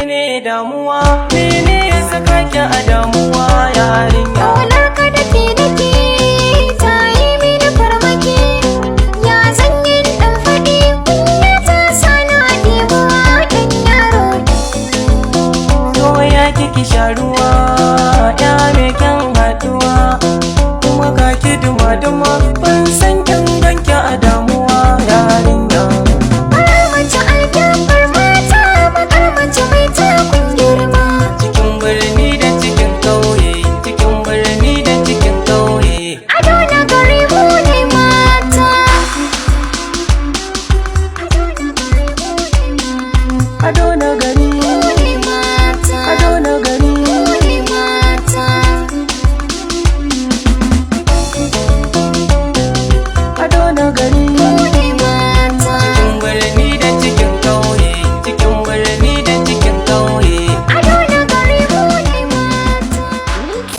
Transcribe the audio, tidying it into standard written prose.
menene damuwa, mene ya saka ki a damuwa yarinya? Kaunar ka dake ta yi mini farmaki, ya zan yi ɗan faɗi kunya ta sana ɗebuwa ɗan yaro. So ya kiki sha ruwa, ya mai kyan haɗuwa, kuma ga ki duma-duma ban san